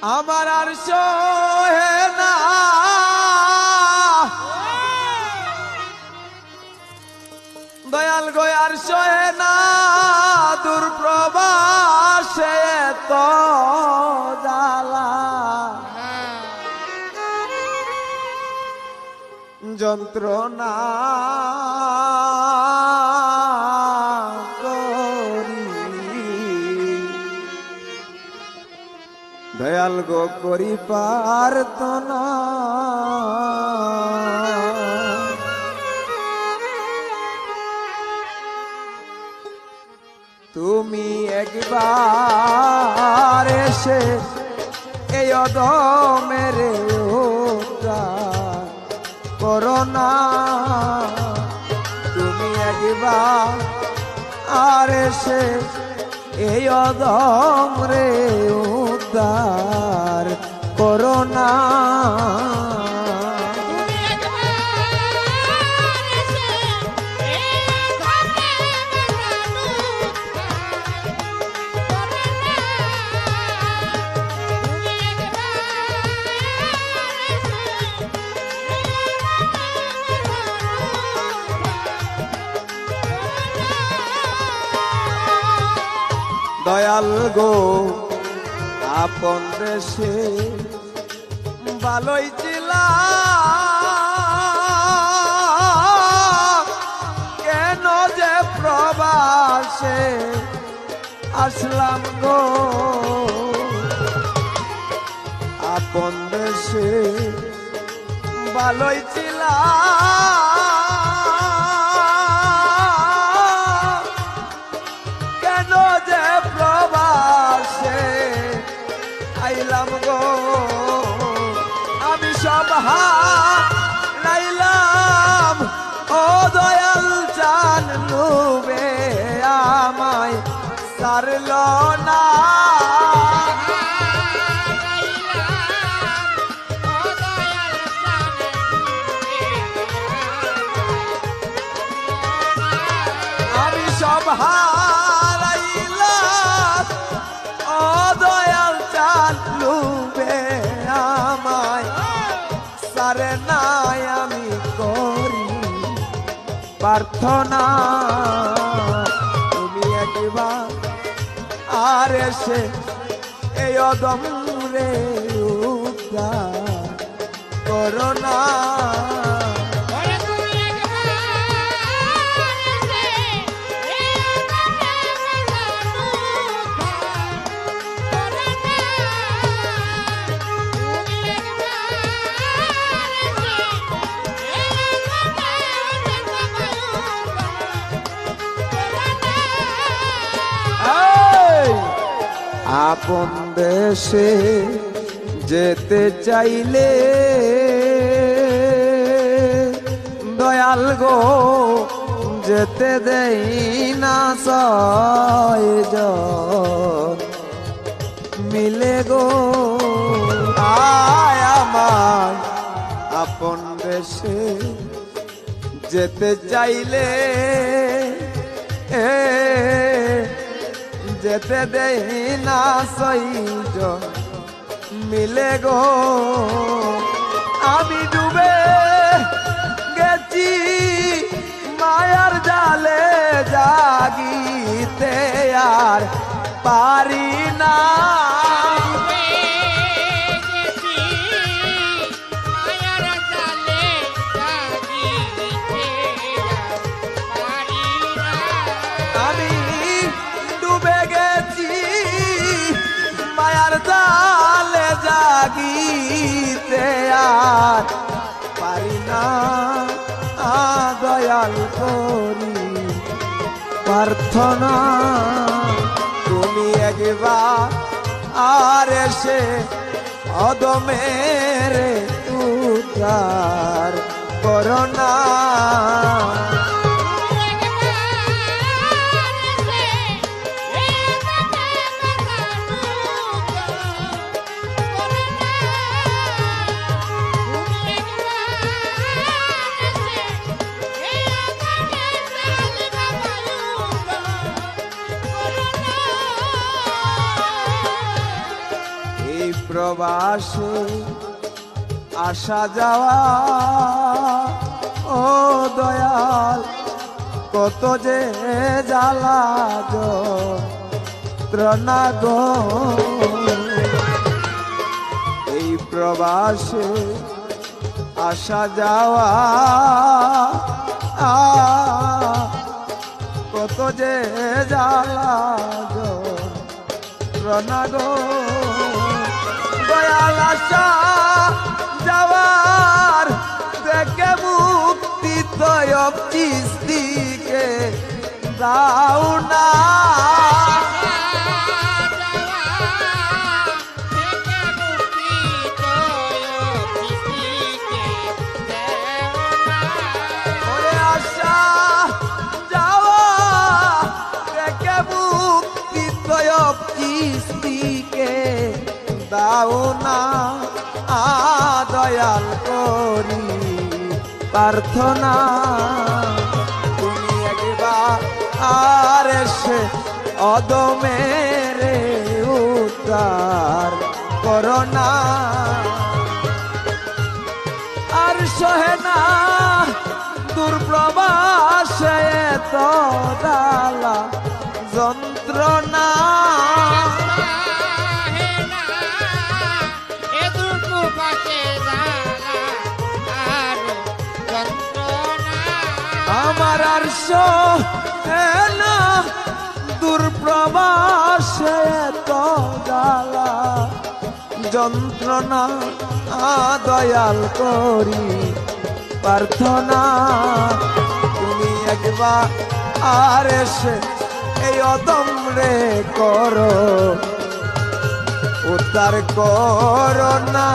আমার আর সহে না দয়াল গো আর সহে না দুর্প্রবাসে তো জ্বালা যন্ত্রণা করি দয়াল গো করি পারত না তুমি একবার এসে এই অদমের উদ্ধার করো না তুমি একবার আর এসে এই অদম রে উদ্ধার করো না দয়াল গো আপন দেশে ভালোই ছিলাম কেন যে প্রবাসে আসলাম গো আপন দেশে ভালোই ছিলাম কেন যে প্রবাসে আইলাম গো আমি সব হারাইলাম ও দয়াল জান লুবে আমায় সারল না আমি সব হারাইলাম ও দয়াল জান লুবে আমায় সারে নাই আমি করি প্রার্থনা তুমি একবার আর এসে এই অদম রে উদ্ধার করো না আপন দেশে যেতে চাইলে দয়াল গো যেতে দেই না ছয়জন মিলে গো আয় আমার আপন দেশে যেতে চাইলে যেতে দেই না ছয়জন মিলে গো আমি ডুবে গেছি মায়ার জালে জাগিতে আর পারি না আমি ডুবে গেছি মায়ার জালে জাগিতে আর পারি না দয়াল করি প্রার্থনা তুমি একবার আর এসে অদমের উদ্ধার করো না প্রবাসে আসা যাওয়া ও দয়াল কত যে জ্বালা যন্ত্রণা গো এই প্রবাসে আসা যাওয়া কত যে জ্বালা যন্ত্রণা গো দয়াল আসা যাওয়ার দেখে মুক্তি তয়ব চিস্তিকে দাও না ওরে আসা যাওয়া দেখে মুক্তি তয়ব চিস্তিকে দাও না দয়াল করি প্রার্থনা তুমি একবার আর এসে অদমের উদ্ধার করোনা আর সহে না দুর্প্রবাসে তো জ্বালা যন্ত্রণা আমার আর না দুর্প্রবাসে তো জ্বালা যন্ত্রণা দয়াল করি প্রার্থনা তুমি একবার আর এসে এই অদম রে করো উদ্ধার করো না